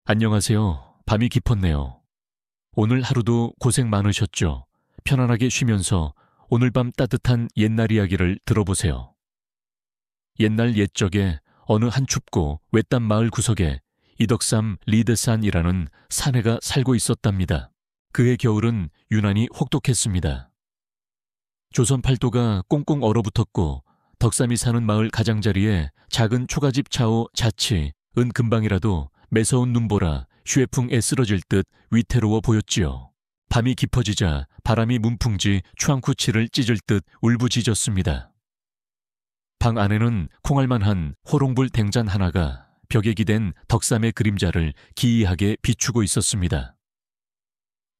안녕하세요. 밤이 깊었네요. 오늘 하루도 고생 많으셨죠? 편안하게 쉬면서 오늘 밤 따뜻한 옛날 이야기를 들어보세요. 옛날 옛적에 어느 한 춥고 외딴 마을 구석에 이덕삼 리드산이라는 사내가 살고 있었답니다. 그의 겨울은 유난히 혹독했습니다. 조선 팔도가 꽁꽁 얼어붙었고 덕삼이 사는 마을 가장자리에 작은 초가집 차오 자치 은 금방이라도 매서운 눈보라 휴해풍에 쓰러질 듯 위태로워 보였지요. 밤이 깊어지자 바람이 문풍지 추앙쿠치를 찢을 듯 울부짖었습니다. 방 안에는 콩알만한 호롱불 댕잔 하나가 벽에 기댄 덕삼의 그림자를 기이하게 비추고 있었습니다.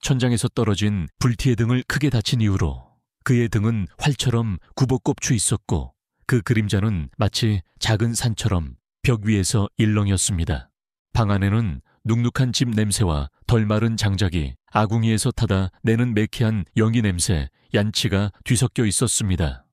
천장에서 떨어진 불티의 등을 크게 다친 이후로 그의 등은 활처럼 굽어꼽추 있었고 그 그림자는 마치 작은 산처럼 벽 위에서 일렁였습니다. 방 안에는 눅눅한 집 냄새와 덜 마른 장작이 아궁이에서 타다 내는 매캐한 연기 냄새, 얀치가 뒤섞여 있었습니다.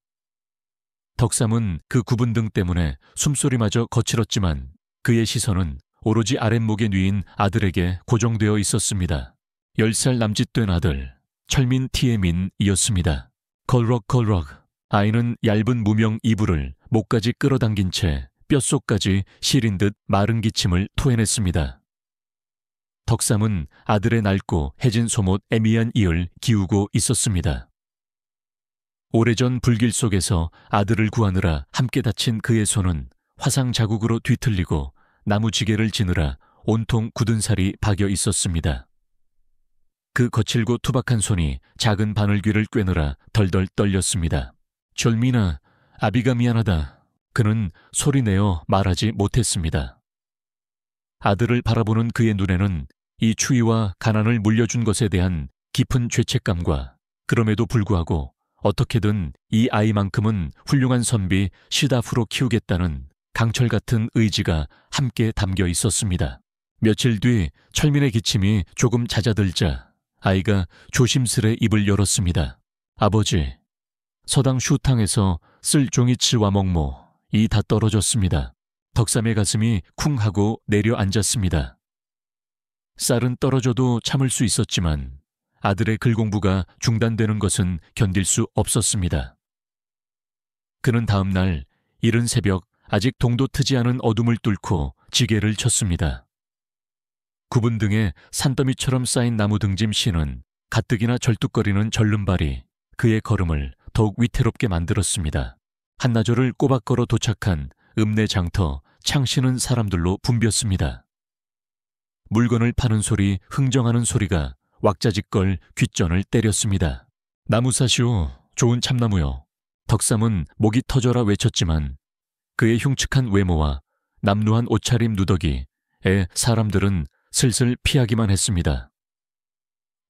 덕삼은 그 굽은 등 때문에 숨소리마저 거칠었지만 그의 시선은 오로지 아랫목에 누인 아들에게 고정되어 있었습니다. 10살 남짓된 아들, 철민 티에민이었습니다. 걸럭걸럭 아이는 얇은 무명 이불을 목까지 끌어당긴 채 뼛속까지 시린 듯 마른 기침을 토해냈습니다. 덕삼은 아들의 낡고 해진 소못 애미한 이을 기우고 있었습니다. 오래전 불길 속에서 아들을 구하느라 함께 다친 그의 손은 화상 자국으로 뒤틀리고 나무지게를 지느라 온통 굳은 살이 박여 있었습니다. 그 거칠고 투박한 손이 작은 바늘귀를 꿰느라 덜덜 떨렸습니다. 절민아, 아비가 미안하다. 그는 소리내어 말하지 못했습니다. 아들을 바라보는 그의 눈에는 이 추위와 가난을 물려준 것에 대한 깊은 죄책감과 그럼에도 불구하고 어떻게든 이 아이만큼은 훌륭한 선비 시다프로 키우겠다는 강철 같은 의지가 함께 담겨 있었습니다. 며칠 뒤 철민의 기침이 조금 잦아들자 아이가 조심스레 입을 열었습니다. 아버지, 서당 슈탕에서 쓸 종이치와 먹모 이 다 떨어졌습니다. 덕삼의 가슴이 쿵 하고 내려앉았습니다. 쌀은 떨어져도 참을 수 있었지만 아들의 글 공부가 중단되는 것은 견딜 수 없었습니다. 그는 다음 날 이른 새벽 아직 동도 트지 않은 어둠을 뚫고 지게를 쳤습니다. 굽은 등에 산더미처럼 쌓인 나무 등짐 씨는 가뜩이나 절뚝거리는 절름발이 그의 걸음을 더욱 위태롭게 만들었습니다. 한나절을 꼬박 걸어 도착한 읍내 장터 창시는 사람들로 붐볐습니다. 물건을 파는 소리, 흥정하는 소리가 왁자지껄 귓전을 때렸습니다. 나무 사시오, 좋은 참나무요. 덕삼은 목이 터져라 외쳤지만 그의 흉측한 외모와 남루한 옷차림 누더기에 사람들은 슬슬 피하기만 했습니다.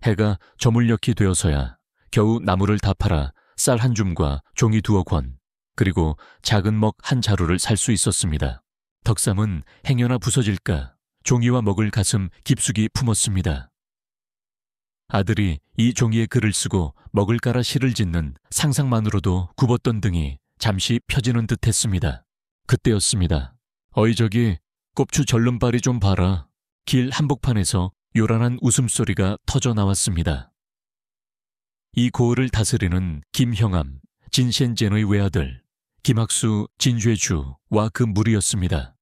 해가 저물녘이 되어서야 겨우 나무를 다 팔아 쌀 한 줌과 종이 2억 원, 그리고 작은 먹 한 자루를 살 수 있었습니다. 덕삼은 행여나 부서질까 종이와 먹을 가슴 깊숙이 품었습니다. 아들이 이 종이에 글을 쓰고 먹을 깔아 실을 짓는 상상만으로도 굽었던 등이 잠시 펴지는 듯 했습니다. 그때였습니다. 어이 저기 꼽추 절름발이 좀 봐라. 길 한복판에서 요란한 웃음소리가 터져 나왔습니다. 이 고을을 다스리는 김형암, 진센젠의 외아들 김학수, 진죄주와 그 무리였습니다.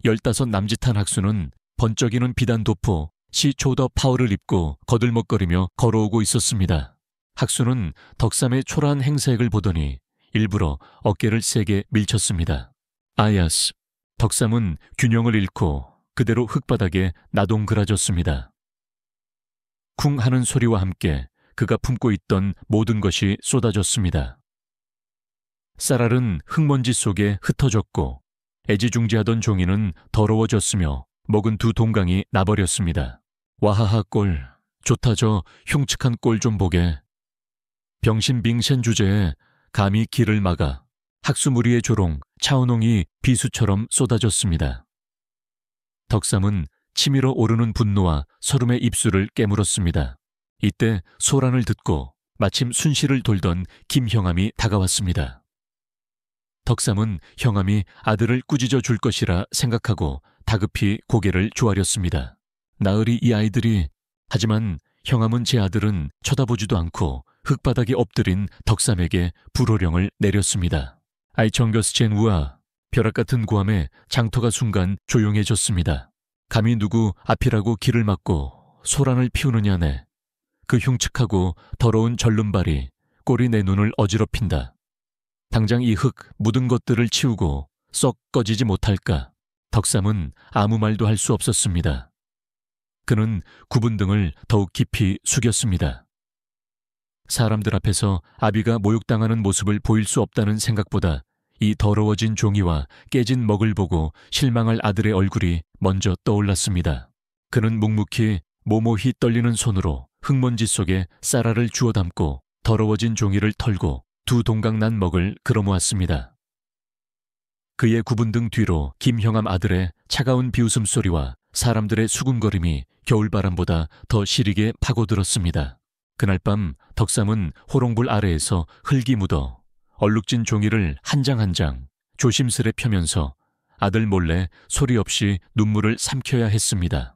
15 남짓한 학수는 번쩍이는 비단 도포 시초더 파워를 입고 거들먹거리며 걸어오고 있었습니다. 학수는 덕삼의 초라한 행색을 보더니 일부러 어깨를 세게 밀쳤습니다. 아야스, 덕삼은 균형을 잃고 그대로 흙바닥에 나동그라졌습니다. 쿵 하는 소리와 함께 그가 품고 있던 모든 것이 쏟아졌습니다. 쌀알은 흙먼지 속에 흩어졌고 애지중지하던 종이는 더러워졌으며 먹은 2 동강이 나버렸습니다. 와하하 꼴, 좋다 저 흉측한 꼴 좀 보게. 병신빙센 주제에 감히 길을 막아 학수무리의 조롱, 차은홍이 비수처럼 쏟아졌습니다. 덕삼은 치밀어 오르는 분노와 서름의 입술을 깨물었습니다. 이때 소란을 듣고 마침 순시를 돌던 김형암이 다가왔습니다. 덕삼은 형암이 아들을 꾸짖어 줄 것이라 생각하고 다급히 고개를 조아렸습니다. 나으리 이 아이들이... 하지만 형암은 제 아들은 쳐다보지도 않고 흙바닥에 엎드린 덕삼에게 불호령을 내렸습니다. 아이 정거스 젠 우아. 벼락 같은 고함에 장터가 순간 조용해졌습니다. 감히 누구 앞이라고 길을 막고 소란을 피우느냐네. 그 흉측하고 더러운 절름발이 꼴이 내 눈을 어지럽힌다. 당장 이 흙 묻은 것들을 치우고 썩 꺼지지 못할까. 덕삼은 아무 말도 할 수 없었습니다. 그는 굽은 등을 더욱 깊이 숙였습니다. 사람들 앞에서 아비가 모욕당하는 모습을 보일 수 없다는 생각보다 이 더러워진 종이와 깨진 먹을 보고 실망할 아들의 얼굴이 먼저 떠올랐습니다. 그는 묵묵히 모모히 떨리는 손으로 흙먼지 속에 쌀알을 주워 담고 더러워진 종이를 털고 두 동강 난 먹을 끌어모았습니다. 그의 굽은 등 뒤로 김형암 아들의 차가운 비웃음소리와 사람들의 수군거림이 겨울바람보다 더 시리게 파고들었습니다. 그날 밤 덕삼은 호롱불 아래에서 흙이 묻어 얼룩진 종이를 한 장 한 장 조심스레 펴면서 아들 몰래 소리 없이 눈물을 삼켜야 했습니다.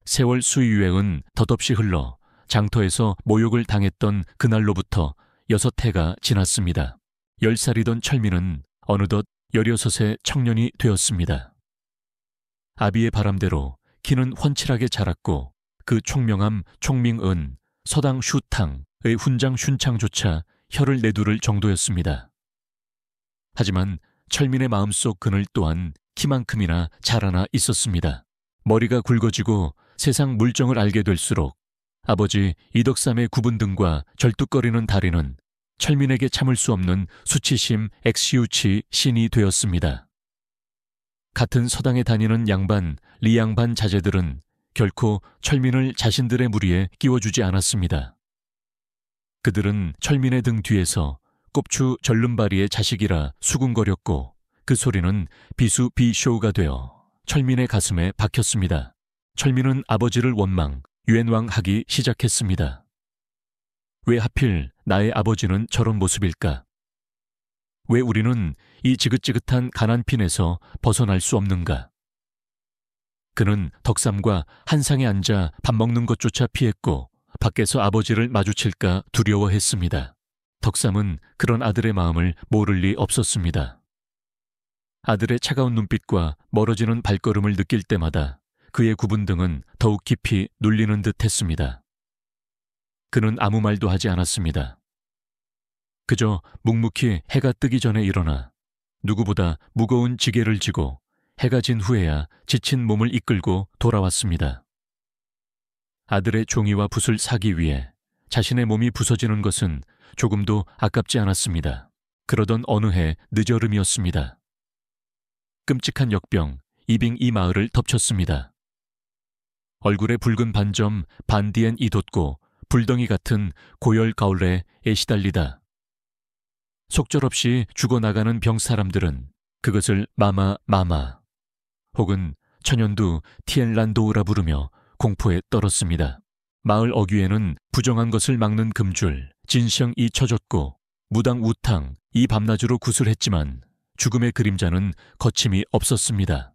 세월 수유행은 덧없이 흘러 장터에서 모욕을 당했던 그날로부터 6해가 지났습니다. 10살이던 철민은 어느덧 16의 청년이 되었습니다. 아비의 바람대로 키는 훤칠하게 자랐고 그 총명함 총밍은 서당 슈탕의 훈장 슌창조차 혀를 내두를 정도였습니다. 하지만 철민의 마음속 그늘 또한 키만큼이나 자라나 있었습니다. 머리가 굵어지고 세상 물정을 알게 될수록 아버지 이덕삼의 굽은 등과 절뚝거리는 다리는 철민에게 참을 수 없는 수치심 엑시우치 신이 되었습니다. 같은 서당에 다니는 양반, 리양반 자제들은 결코 철민을 자신들의 무리에 끼워주지 않았습니다. 그들은 철민의 등 뒤에서 꼽추 절름바리의 자식이라 수군거렸고 그 소리는 비수비쇼가 되어 철민의 가슴에 박혔습니다. 철민은 아버지를 원망, 유엔왕하기 시작했습니다. 왜 하필 나의 아버지는 저런 모습일까? 왜 우리는 이 지긋지긋한 가난핀에서 벗어날 수 없는가? 그는 덕삼과 한 상에 앉아 밥 먹는 것조차 피했고 밖에서 아버지를 마주칠까 두려워했습니다. 덕삼은 그런 아들의 마음을 모를 리 없었습니다. 아들의 차가운 눈빛과 멀어지는 발걸음을 느낄 때마다 그의 굽은 등은 더욱 깊이 눌리는 듯 했습니다. 그는 아무 말도 하지 않았습니다. 그저 묵묵히 해가 뜨기 전에 일어나 누구보다 무거운 지게를 지고 해가 진 후에야 지친 몸을 이끌고 돌아왔습니다. 아들의 종이와 붓을 사기 위해 자신의 몸이 부서지는 것은 조금도 아깝지 않았습니다. 그러던 어느 해 늦여름이었습니다. 끔찍한 역병, 이빙 이 마을을 덮쳤습니다. 얼굴에 붉은 반점 반디엔 이돋고 불덩이 같은 고열 가을에 애시달리다. 속절없이 죽어나가는 병 사람들은 그것을 마마 혹은 천연두 티엔란도우라 부르며 공포에 떨었습니다. 마을 어귀에는 부정한 것을 막는 금줄, 진성이 쳐졌고 무당 우탕 이 밤낮으로 구슬했지만 죽음의 그림자는 거침이 없었습니다.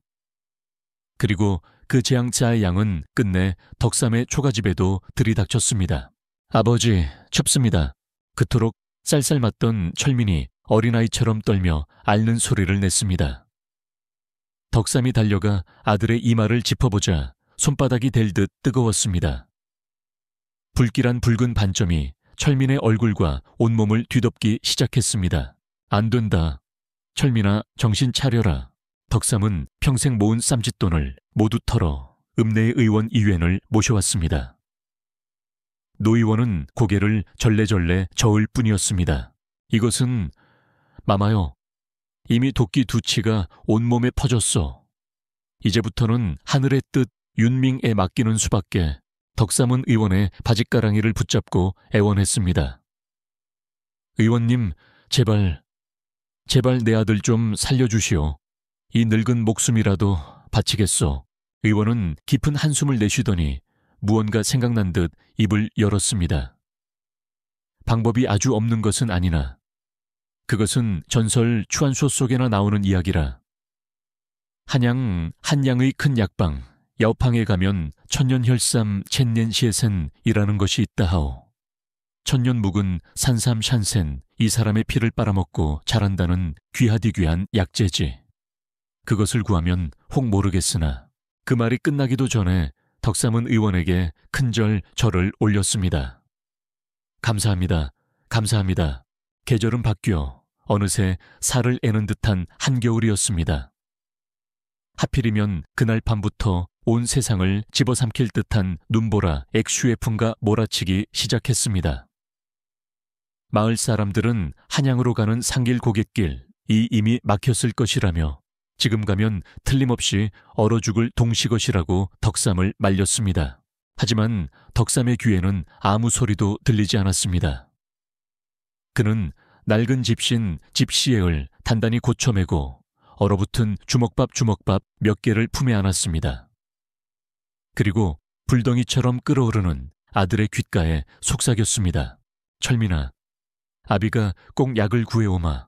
그리고 그 재앙자의 양은 끝내 덕삼의 초가집에도 들이닥쳤습니다. 아버지, 춥습니다. 그토록 쌀쌀 맞던 철민이 어린아이처럼 떨며 앓는 소리를 냈습니다. 덕삼이 달려가 아들의 이마를 짚어보자 손바닥이 될 듯 뜨거웠습니다. 불길한 붉은 반점이 철민의 얼굴과 온몸을 뒤덮기 시작했습니다. 안 된다. 철민아, 정신 차려라. 덕삼은 평생 모은 쌈짓돈을 모두 털어 읍내의 의원 이웬을 모셔왔습니다. 노 의원은 고개를 절레절레 저을 뿐이었습니다. 이것은 마마요. 이미 도끼 두치가 온몸에 퍼졌어. 이제부터는 하늘의 뜻 윤밍에 맡기는 수밖에. 덕삼은 의원의 바짓가랑이를 붙잡고 애원했습니다. 의원님, 제발 내 아들 좀 살려주시오. 이 늙은 목숨이라도 바치겠소. 의원은 깊은 한숨을 내쉬더니 무언가 생각난 듯 입을 열었습니다. 방법이 아주 없는 것은 아니나 그것은 전설 추한소 속에나 나오는 이야기라. 한양 한양의 큰 약방 여팡에 가면 천년혈삼 첸넨시에센이라는 것이 있다 하오. 천년묵은 산삼 샨센 이 사람의 피를 빨아먹고 자란다는 귀하디 귀한 약재지. 그것을 구하면 혹 모르겠으나 그 말이 끝나기도 전에 덕삼은 의원에게 큰절 절을 올렸습니다. 감사합니다. 감사합니다. 계절은 바뀌어 어느새 살을 애는 듯한 한겨울이었습니다. 하필이면 그날 밤부터 온 세상을 집어삼킬 듯한 눈보라 액슈에풍가 몰아치기 시작했습니다. 마을 사람들은 한양으로 가는 상길 고갯길 이미 막혔을 것이라며 지금 가면 틀림없이 얼어 죽을 동시것이라고 덕삼을 말렸습니다. 하지만 덕삼의 귀에는 아무 소리도 들리지 않았습니다. 그는 낡은 집신 집시애를 단단히 고쳐매고 얼어붙은 주먹밥 몇 개를 품에 안았습니다. 그리고 불덩이처럼 끓어오르는 아들의 귓가에 속삭였습니다. 철민아, 아비가 꼭 약을 구해오마.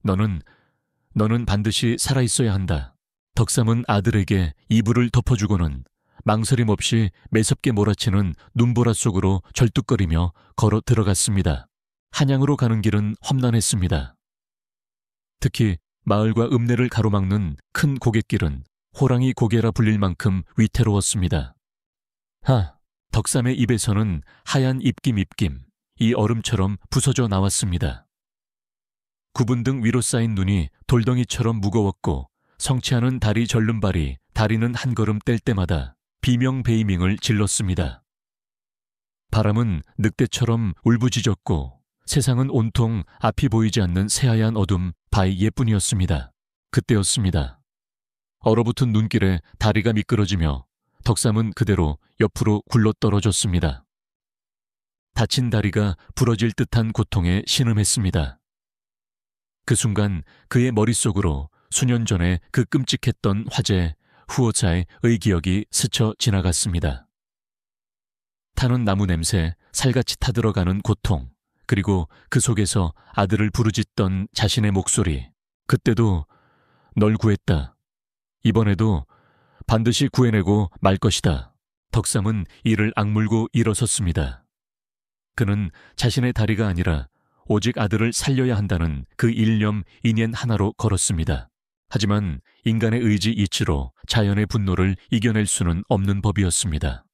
너는 반드시 살아있어야 한다. 덕삼은 아들에게 이불을 덮어주고는 망설임 없이 매섭게 몰아치는 눈보라 속으로 절뚝거리며 걸어 들어갔습니다. 한양으로 가는 길은 험난했습니다. 특히 마을과 읍내를 가로막는 큰 고갯길은 호랑이 고개라 불릴 만큼 위태로웠습니다. 덕삼의 입에서는 하얀 입김 이 얼음처럼 부서져 나왔습니다. 구분 등 위로 쌓인 눈이 돌덩이처럼 무거웠고 성취하는 다리 절름발이 다리는 한 걸음 뗄 때마다 비명베이밍을 질렀습니다. 바람은 늑대처럼 울부짖었고 세상은 온통 앞이 보이지 않는 새하얀 어둠 바위예뿐이었습니다. 그때였습니다. 얼어붙은 눈길에 다리가 미끄러지며 덕삼은 그대로 옆으로 굴러떨어졌습니다. 다친 다리가 부러질 듯한 고통에 신음했습니다. 그 순간 그의 머릿속으로 수년 전에 그 끔찍했던 화재 후오차의 기억이 스쳐 지나갔습니다. 타는 나무 냄새, 살같이 타들어가는 고통, 그리고 그 속에서 아들을 부르짖던 자신의 목소리. 그때도 널 구했다. 이번에도 반드시 구해내고 말 것이다. 덕삼은 이를 악물고 일어섰습니다. 그는 자신의 다리가 아니라 오직 아들을 살려야 한다는 그 일념 인연 하나로 걸었습니다. 하지만 인간의 의지 이치로 자연의 분노를 이겨낼 수는 없는 법이었습니다.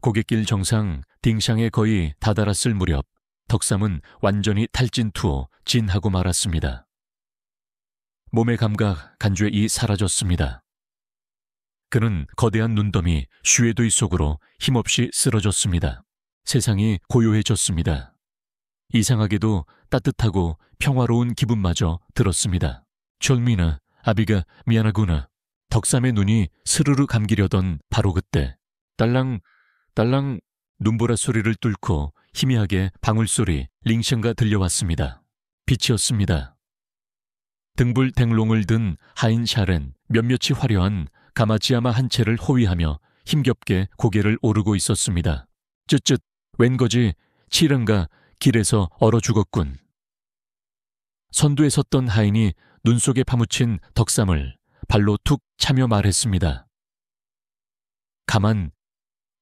고갯길 정상 딩샹에 거의 다다랐을 무렵 덕삼은 완전히 탈진투어 진하고 말았습니다. 몸의 감각 간주에 사라졌습니다. 그는 거대한 눈더미 슈에도이 속으로 힘없이 쓰러졌습니다. 세상이 고요해졌습니다. 이상하게도 따뜻하고 평화로운 기분마저 들었습니다. 철민아, 아비가 미안하구나. 덕삼의 눈이 스르르 감기려던 바로 그때 딸랑 눈보라 소리를 뚫고 희미하게 방울소리 링션가 들려왔습니다. 빛이었습니다. 등불 댕롱을 든 하인 샤렌 몇몇이 화려한 가마치야마 한 채를 호위하며 힘겹게 고개를 오르고 있었습니다. 쯧쯧 웬 거지 치른가 길에서 얼어 죽었군. 선두에 섰던 하인이 눈 속에 파묻힌 덕삼을 발로 툭 차며 말했습니다. 가만,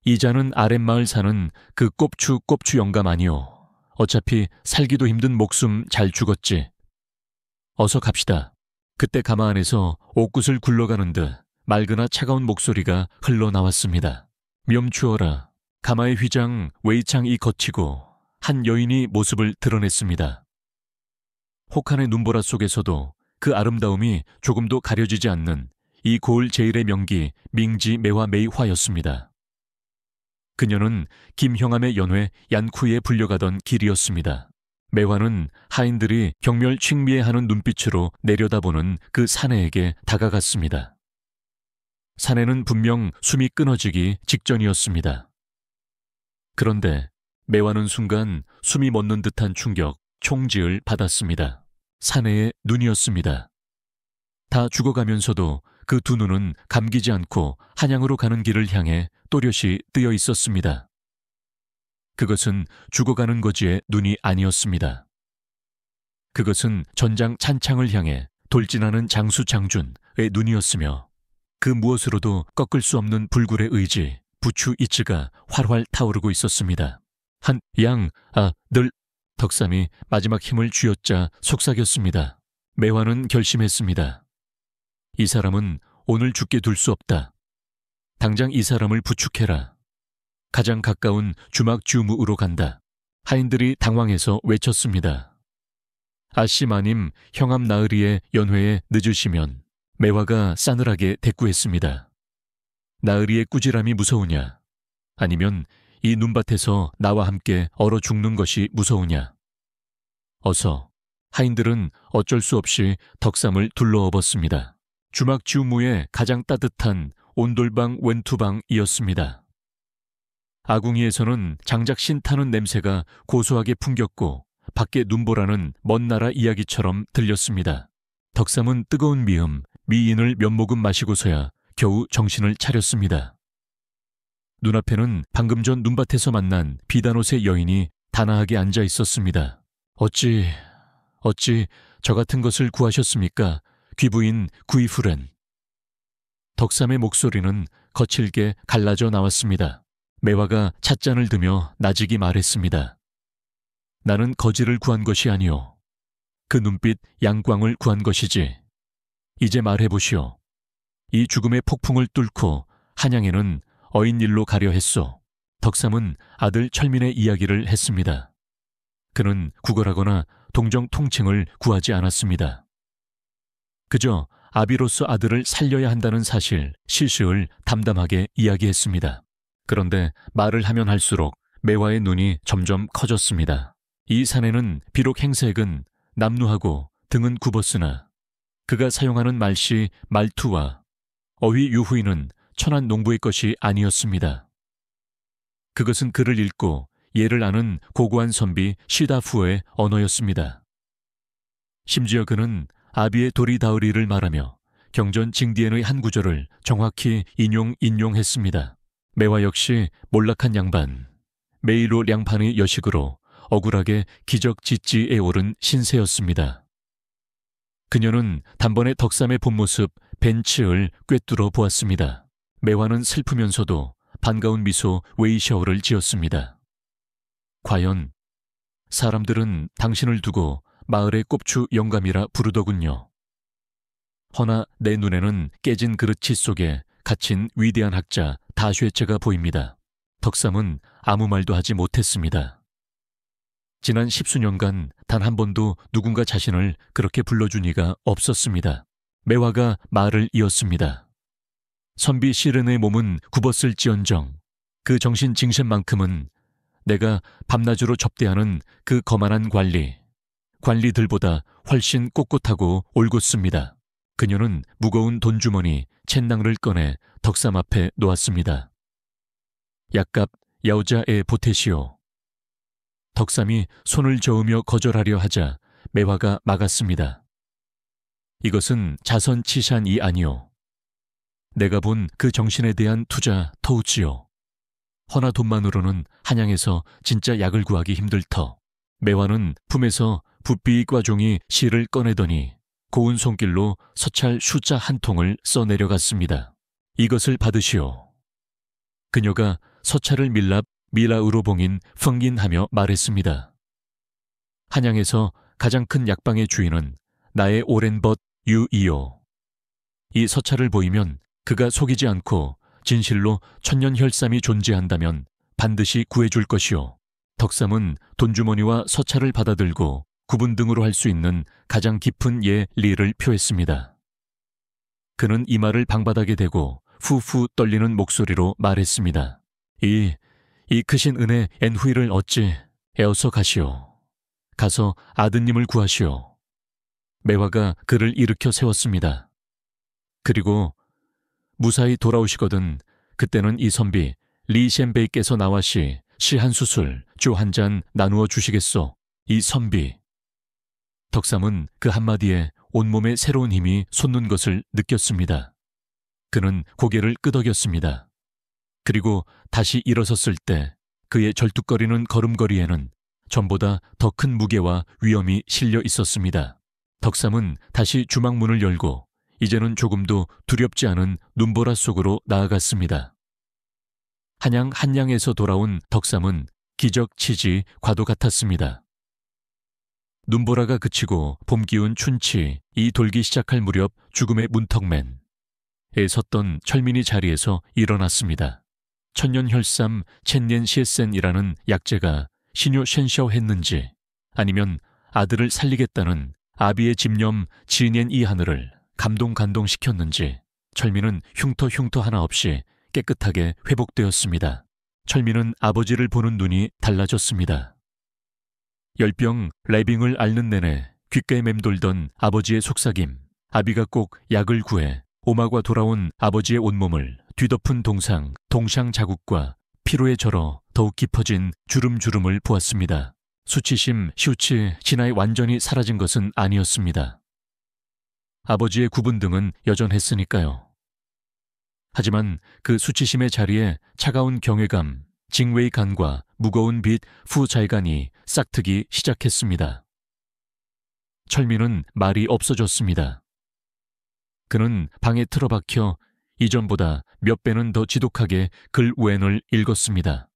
이자는 아랫마을 사는 그 꼽추 영감 아니오. 어차피 살기도 힘든 목숨 잘 죽었지. 어서 갑시다. 그때 가마 안에서 옥굿을 굴러가는 듯 맑으나 차가운 목소리가 흘러나왔습니다. 묠추어라. 가마의 휘장 웨이창이 거치고 한 여인이 모습을 드러냈습니다. 혹한의 눈보라 속에서도 그 아름다움이 조금도 가려지지 않는 이 고을 제일의 명기 밍지 매화 메이화였습니다. 그녀는 김형암의 연회 얀쿠에 불려가던 길이었습니다. 매화는 하인들이 경멸 칭미해하는 눈빛으로 내려다보는 그 사내에게 다가갔습니다. 사내는 분명 숨이 끊어지기 직전이었습니다. 그런데 매화는 순간 숨이 멎는 듯한 충격, 총지을 받았습니다. 사내의 눈이었습니다. 다 죽어가면서도 그 두 눈은 감기지 않고 한양으로 가는 길을 향해 또렷이 뜨여 있었습니다. 그것은 죽어가는 거지의 눈이 아니었습니다. 그것은 전장 찬창을 향해 돌진하는 장수 장준의 눈이었으며 그 무엇으로도 꺾을 수 없는 불굴의 의지, 부추 이츠가 활활 타오르고 있었습니다. 늘 덕삼이 마지막 힘을 쥐어짜 속삭였습니다. 매화는 결심했습니다. 이 사람은 오늘 죽게 둘 수 없다. 당장 이 사람을 부축해라. 가장 가까운 주막 주무으로 간다. 하인들이 당황해서 외쳤습니다. 아씨 마님 형암 나으리의 연회에 늦으시면 매화가 싸늘하게 대꾸했습니다. 나으리의 꾸지람이 무서우냐? 아니면 이 눈밭에서 나와 함께 얼어 죽는 것이 무서우냐? 어서. 하인들은 어쩔 수 없이 덕삼을 둘러엎었습니다. 주막 주무의 가장 따뜻한 온돌방 왼투방이었습니다. 아궁이에서는 장작신 타는 냄새가 고소하게 풍겼고 밖에 눈보라는 먼 나라 이야기처럼 들렸습니다. 덕삼은 뜨거운 미인을 몇 모금 마시고서야 겨우 정신을 차렸습니다. 눈앞에는 방금 전 눈밭에서 만난 비단옷의 여인이 단아하게 앉아 있었습니다. 어찌 저 같은 것을 구하셨습니까? 귀부인 구이후렌. 덕삼의 목소리는 거칠게 갈라져 나왔습니다. 매화가 찻잔을 드며 나직이 말했습니다. 나는 거지를 구한 것이 아니오. 그 눈빛 양광을 구한 것이지. 이제 말해보시오. 이 죽음의 폭풍을 뚫고 한양에는 어인일로 가려 했소. 덕삼은 아들 철민의 이야기를 했습니다. 그는 구걸하거나 동정 통칭을 구하지 않았습니다. 그저 아비로서 아들을 살려야 한다는 사실, 실시을 담담하게 이야기했습니다. 그런데 말을 하면 할수록 매화의 눈이 점점 커졌습니다. 이 사내는 비록 행색은 남루하고 등은 굽었으나 그가 사용하는 말씨, 말투와 어휘 유후이는 천한 농부의 것이 아니었습니다. 그것은 그를 읽고 예를 아는 고고한 선비 시다후의 언어였습니다. 심지어 그는 아비의 도리다우리를 말하며 경전 징디엔의 한 구절을 정확히 인용했습니다. 매화 역시 몰락한 양반, 메이로 량판의 여식으로 억울하게 기적지지에 오른 신세였습니다. 그녀는 단번에 덕삼의 본모습 벤츠를 꿰뚫어 보았습니다. 매화는 슬프면서도 반가운 미소 웨이셔를 지었습니다. 과연 사람들은 당신을 두고 마을의 꼽추 영감이라 부르더군요. 허나 내 눈에는 깨진 그릇치 속에 갇힌 위대한 학자 다쉐체가 보입니다. 덕삼은 아무 말도 하지 못했습니다. 지난 10수년간 단 한 번도 누군가 자신을 그렇게 불러준 이가 없었습니다. 매화가 말을 이었습니다. 선비 시른의 몸은 굽었을지언정 그 정신 징신만큼은 내가 밤낮으로 접대하는 그 거만한 관리들보다 훨씬 꼿꼿하고 올곧습니다. 그녀는 무거운 돈주머니 챗낭을 꺼내 덕삼 앞에 놓았습니다. 약값 여자의 보태시오. 덕삼이 손을 저으며 거절하려 하자 매화가 막았습니다. 이것은 자선치샨이 아니오. 내가 본 그 정신에 대한 투자 터우지요. 허나 돈만으로는 한양에서 진짜 약을 구하기 힘들 터. 매화는 품에서 붓비과종이 실을 꺼내더니 고운 손길로 서찰 숫자 한 통을 써내려갔습니다. 이것을 받으시오. 그녀가 서찰을 밀라으로 봉인 펑긴하며 말했습니다. 한양에서 가장 큰 약방의 주인은 나의 오랜 벗 유이요. 이 서찰을 보이면 그가 속이지 않고 진실로 천년혈삼이 존재한다면 반드시 구해줄 것이오. 덕삼은 돈주머니와 서찰을 받아들고 구분 등으로 할 수 있는 가장 깊은 예리를 표했습니다. 그는 이마를 방바닥에 대고 후후 떨리는 목소리로 말했습니다. 이 크신 은혜 엔후이를 어찌 에어서 가시오. 가서 아드님을 구하시오. 매화가 그를 일으켜 세웠습니다. 그리고 무사히 돌아오시거든 그때는 이 선비 리셴베이께서 나와시 한 수술 주 한 잔 나누어 주시겠소. 이 선비. 덕삼은 그 한마디에 온몸에 새로운 힘이 솟는 것을 느꼈습니다. 그는 고개를 끄덕였습니다. 그리고 다시 일어섰을 때 그의 절뚝거리는 걸음걸이에는 전보다 더 큰 무게와 위험이 실려 있었습니다. 덕삼은 다시 주막문을 열고 이제는 조금도 두렵지 않은 눈보라 속으로 나아갔습니다. 한양에서 돌아온 덕삼은 기적치지 과도 같았습니다. 눈보라가 그치고 봄 기운 춘치 이 돌기 시작할 무렵 죽음의 문턱맨에 섰던 철민이 자리에서 일어났습니다. 천년혈삼 첸년 시에센이라는 약재가 신요 셴샤오했는지 아니면 아들을 살리겠다는 아비의 집념 지년 이 하늘을 감동시켰는지 철민은 흉터 하나 없이 깨끗하게 회복되었습니다. 철민은 아버지를 보는 눈이 달라졌습니다. 열병 레빙을 앓는 내내 귓가에 맴돌던 아버지의 속삭임, 아비가 꼭 약을 구해 오마과 돌아온 아버지의 온몸을 뒤덮은 동상 자국과 피로에 절어 더욱 깊어진 주름을 보았습니다. 수치심, 시우치, 진아이 완전히 사라진 것은 아니었습니다. 아버지의 구분 등은 여전했으니까요. 하지만 그 수치심의 자리에 차가운 경외감, 징웨이 간과 무거운 빛 후잘간이 싹트기 시작했습니다. 철민은 말이 없어졌습니다. 그는 방에 틀어박혀 이전보다 몇 배는 더 지독하게 글 우엔을 읽었습니다.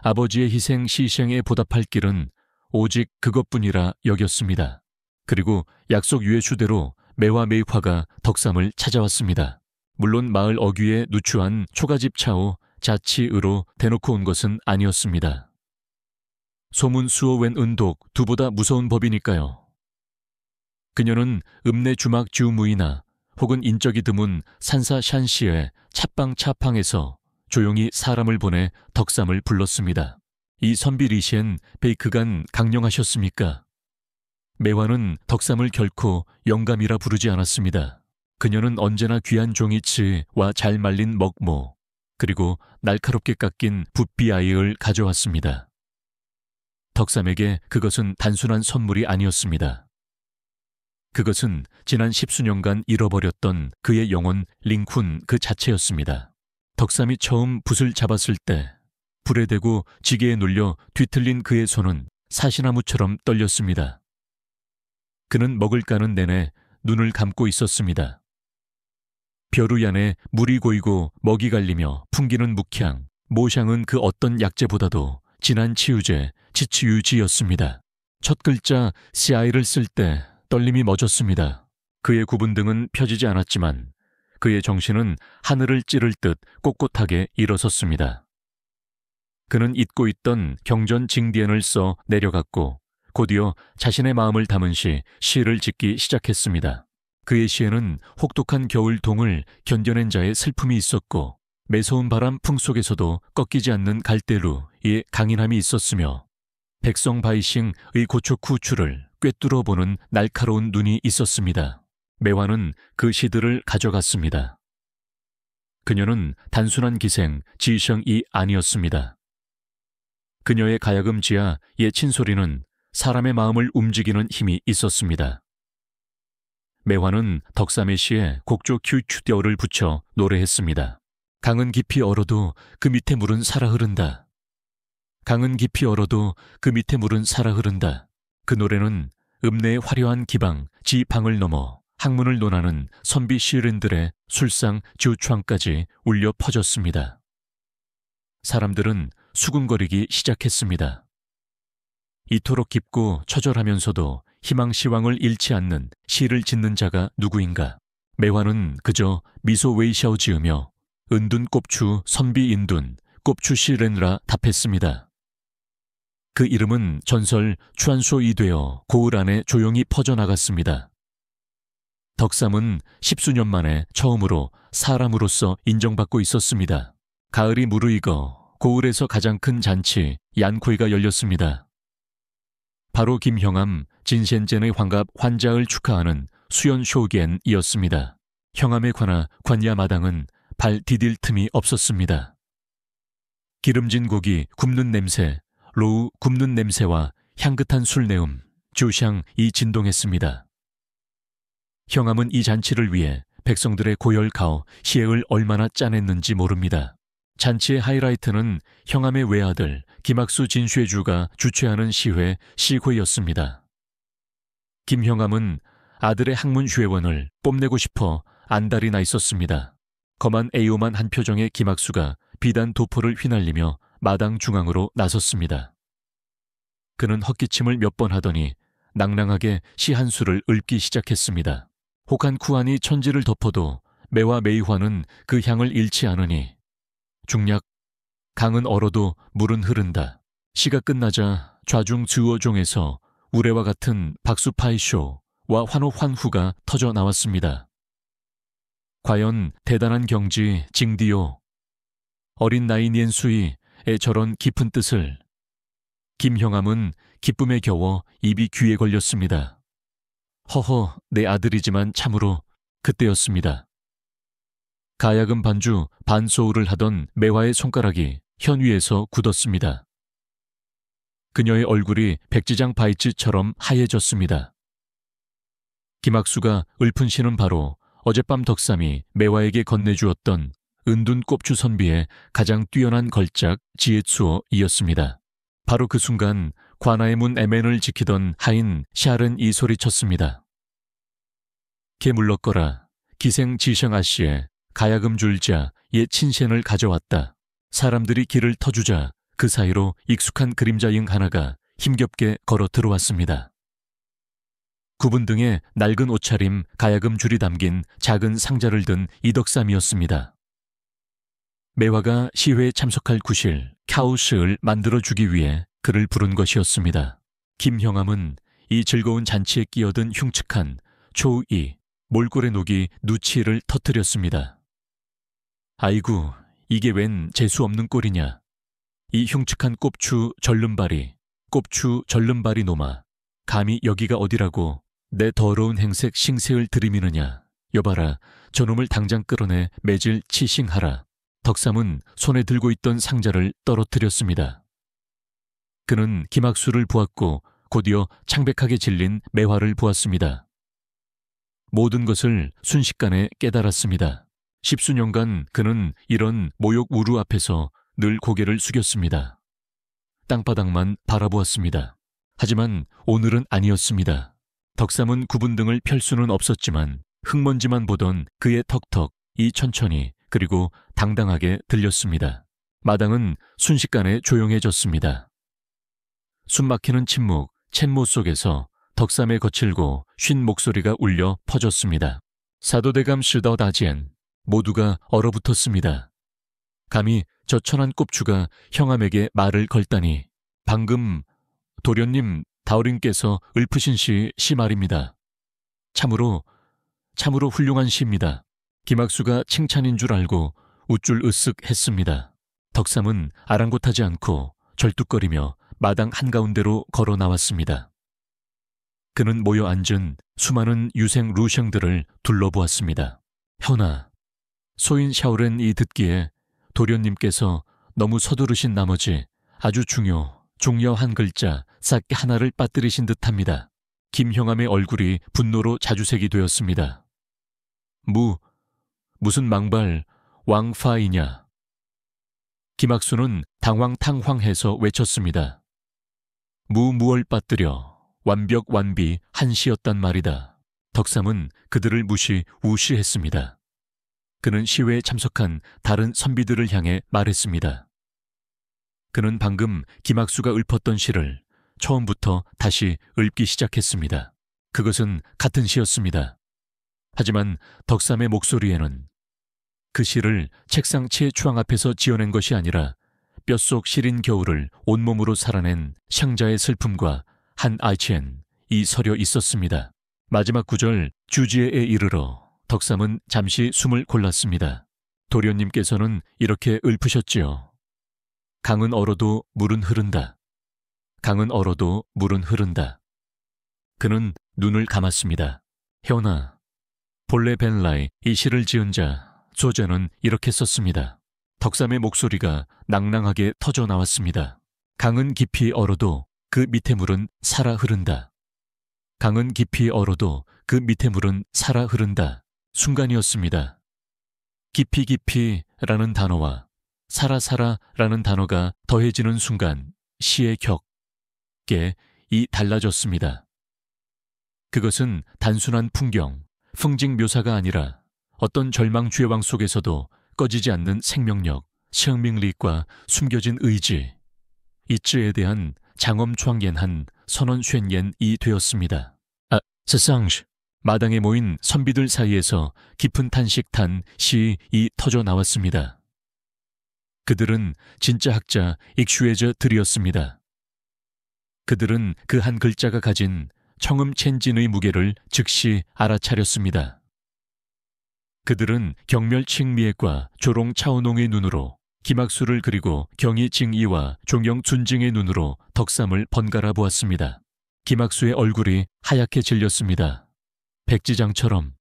아버지의 희생 시생에 보답할 길은 오직 그것뿐이라 여겼습니다. 그리고 약속 유해주대로 매화 매화가 덕삼을 찾아왔습니다. 물론 마을 어귀에 누추한 초가집 차오 자치으로 대놓고 온 것은 아니었습니다. 소문 수어웬 은독 두보다 무서운 법이니까요. 그녀는 읍내 주막 주무이나 혹은 인적이 드문 산사 샨시의 찻방에서 조용히 사람을 보내 덕삼을 불렀습니다. 이 선비 리시엔 베이크간 강령하셨습니까? 매화는 덕삼을 결코 영감이라 부르지 않았습니다. 그녀는 언제나 귀한 종이치와 잘 말린 먹모 그리고 날카롭게 깎인 붓비아이를 가져왔습니다. 덕삼에게 그것은 단순한 선물이 아니었습니다. 그것은 지난 10수년간 잃어버렸던 그의 영혼 링쿤 그 자체였습니다. 덕삼이 처음 붓을 잡았을 때 불에 대고 지게에 눌려 뒤틀린 그의 손은 사시나무처럼 떨렸습니다. 그는 먹을 까는 내내 눈을 감고 있었습니다. 벼루 안에 물이 고이고 먹이 갈리며 풍기는 묵향, 모향은 그 어떤 약재보다도 진한 치유제, 지치유지였습니다. 첫 글자 CI를 쓸 때 떨림이 멎었습니다. 그의 구분 등은 펴지지 않았지만 그의 정신은 하늘을 찌를 듯 꼿꼿하게 일어섰습니다. 그는 잊고 있던 경전 징디엔을 써 내려갔고 곧이어 자신의 마음을 담은 시를 짓기 시작했습니다. 그의 시에는 혹독한 겨울 동을 견뎌낸 자의 슬픔이 있었고 매서운 바람 풍 속에서도 꺾이지 않는 갈대루의 강인함이 있었으며 백성 바이싱의 고촉 후추를 꿰뚫어 보는 날카로운 눈이 있었습니다. 매화는 그 시들을 가져갔습니다. 그녀는 단순한 기생, 지성이 아니었습니다. 그녀의 가야금 지하 의 친소리는 사람의 마음을 움직이는 힘이 있었습니다. 매화는 덕삼의 시에 곡조 큐추디어를 붙여 노래했습니다. 강은 깊이 얼어도 그 밑에 물은 살아 흐른다. 강은 깊이 얼어도 그 밑에 물은 살아 흐른다. 그 노래는 읍내의 화려한 기방, 지방을 넘어 학문을 논하는 선비 시인들의 술상 지우창까지 울려 퍼졌습니다. 사람들은 수군거리기 시작했습니다. 이토록 깊고 처절하면서도 희망시황을 잃지 않는 시를 짓는 자가 누구인가? 매화는 그저 미소 웨이샤오 지으며 은둔 꼽추 선비 인둔 꼽추 시렌라 답했습니다. 그 이름은 전설 추안소이 되어 고을 안에 조용히 퍼져나갔습니다. 덕삼은 10수년 만에 처음으로 사람으로서 인정받고 있었습니다. 가을이 무르익어 고을에서 가장 큰 잔치 얀코이가 열렸습니다. 바로 김형암 진센젠의 환갑 환자을 축하하는 수연 쇼겐이었습니다. 형암에 관하 관야 마당은 발 디딜 틈이 없었습니다. 기름진 고기 굽는 냄새, 로우 굽는 냄새와 향긋한 술 내음, 주샹이 진동했습니다. 형암은 이 잔치를 위해 백성들의 고열 가오 시액을 얼마나 짜냈는지 모릅니다. 잔치의 하이라이트는 형암의 외아들 김학수 진쉐주가 주최하는 시회 시회였습니다. 김형암은 아들의 학문 회원을 뽐내고 싶어 안달이 나 있었습니다. 거만 애요만 한 표정의 김학수가 비단 도포를 휘날리며 마당 중앙으로 나섰습니다. 그는 헛기침을 몇 번 하더니 낭낭하게 시 한 수를 읊기 시작했습니다. 혹한 쿠안이 천지를 덮어도 매와 매화는 그 향을 잃지 않으니 중략 강은 얼어도 물은 흐른다. 시가 끝나자 좌중 주어종에서 우레와 같은 박수파이쇼와 환호환후가 터져 나왔습니다. 과연 대단한 경지 징디오 어린 나이 옌수이의 저런 깊은 뜻을 김형암은 기쁨에 겨워 입이 귀에 걸렸습니다. 허허 내 아들이지만 참으로 그때였습니다. 가야금 반주 반소울을 하던 매화의 손가락이 현위에서 굳었습니다. 그녀의 얼굴이 백지장 바이츠처럼 하얘졌습니다. 김학수가 읊은 시는 바로 어젯밤 덕삼이 매화에게 건네주었던 은둔 꼽추 선비의 가장 뛰어난 걸작 지혜추어이었습니다. 바로 그 순간 관아의 문 에멘을 지키던 하인 샤른 이 소리쳤습니다. 개 물렀거라. 기생 지성 아씨의 가야금 줄자 옛 친센을 가져왔다. 사람들이 길을 터주자 그 사이로 익숙한 그림자잉 하나가 힘겹게 걸어 들어왔습니다. 구분 등에 낡은 옷차림 가야금 줄이 담긴 작은 상자를 든 이덕삼이었습니다. 매화가 시회에 참석할 구실 캬우스를 만들어주기 위해 그를 부른 것이었습니다. 김형암은 이 즐거운 잔치에 끼어든 흉측한 초이 몰골의 녹이 누치를 터뜨렸습니다. 아이구 이게 웬 재수없는 꼴이냐. 이 흉측한 꼽추 절름발이 꼽추 절름발이 놈아 감히 여기가 어디라고 내 더러운 행색 싱세을 들이미느냐. 여봐라 저놈을 당장 끌어내 매질 치싱하라. 덕삼은 손에 들고 있던 상자를 떨어뜨렸습니다. 그는 김학수를 보았고 곧이어 창백하게 질린 매화를 보았습니다. 모든 것을 순식간에 깨달았습니다. 십수년간 그는 이런 모욕 우루 앞에서 늘 고개를 숙였습니다. 땅바닥만 바라보았습니다. 하지만 오늘은 아니었습니다. 덕삼은 구분등을 펼 수는 없었지만 흙먼지만 보던 그의 턱턱 이 천천히 그리고 당당하게 들렸습니다. 마당은 순식간에 조용해졌습니다. 숨막히는 침묵, 챗모 속에서 덕삼의 거칠고 쉰 목소리가 울려 퍼졌습니다. 사도대감 스더다지엔 모두가 얼어붙었습니다. 감히 저 천한 꼽추가 형암에게 말을 걸다니. 방금 도련님 다우린께서 읊으신 시 말입니다. 참으로 훌륭한 시입니다. 김학수가 칭찬인 줄 알고 우쭐 으쓱 했습니다. 덕삼은 아랑곳하지 않고 절뚝거리며 마당 한가운데로 걸어 나왔습니다. 그는 모여 앉은 수많은 유생 루셩들을 둘러보았습니다. 현아, 소인 샤오렌 이 듣기에 도련님께서 너무 서두르신 나머지 아주 중요한 글자 싹 하나를 빠뜨리신 듯합니다. 김형암의 얼굴이 분노로 자주색이 되었습니다. 무슨 망발 왕파이냐. 김학수는 당황탕황해서 외쳤습니다. 무얼 빠뜨려 완벽완비 한시였단 말이다. 덕삼은 그들을 우시했습니다. 그는 시회에 참석한 다른 선비들을 향해 말했습니다. 그는 방금 김학수가 읊었던 시를 처음부터 다시 읊기 시작했습니다. 그것은 같은 시였습니다. 하지만 덕삼의 목소리에는 그 시를 책상치의 추앙 앞에서 지어낸 것이 아니라 뼛속 시린 겨울을 온몸으로 살아낸 샹자의 슬픔과 한 아이치엔 이 서려 있었습니다. 마지막 구절 주지에에 이르러 덕삼은 잠시 숨을 골랐습니다. 도련님께서는 이렇게 읊으셨지요. 강은 얼어도 물은 흐른다. 강은 얼어도 물은 흐른다. 그는 눈을 감았습니다. 현아, 본래 벤라이 이 시를 지은 자 조제는 이렇게 썼습니다. 덕삼의 목소리가 낭낭하게 터져 나왔습니다. 강은 깊이 얼어도 그 밑에 물은 살아 흐른다. 강은 깊이 얼어도 그 밑에 물은 살아 흐른다. 순간이었습니다. 깊이라는 단어와 살아라는 단어가 더해지는 순간 시의 격에 이 달라졌습니다. 그것은 단순한 풍경, 풍직 묘사가 아니라 어떤 절망绝望 속에서도 꺼지지 않는 생명력, 생명력과 숨겨진 의지, 이츠에 대한 장엄创옌한 선언宣言이 되었습니다. 세상시 마당에 모인 선비들 사이에서 깊은 탄식탄 시이 터져 나왔습니다. 그들은 진짜 학자 익슈에저들이었습니다. 그들은 그 한 글자가 가진 청음첸진의 무게를 즉시 알아차렸습니다. 그들은 경멸칭미애과 조롱차오농의 눈으로 김학수를 그리고 경희징이와 종영준징의 눈으로 덕삼을 번갈아 보았습니다. 김학수의 얼굴이 하얗게 질렸습니다. 백지장처럼.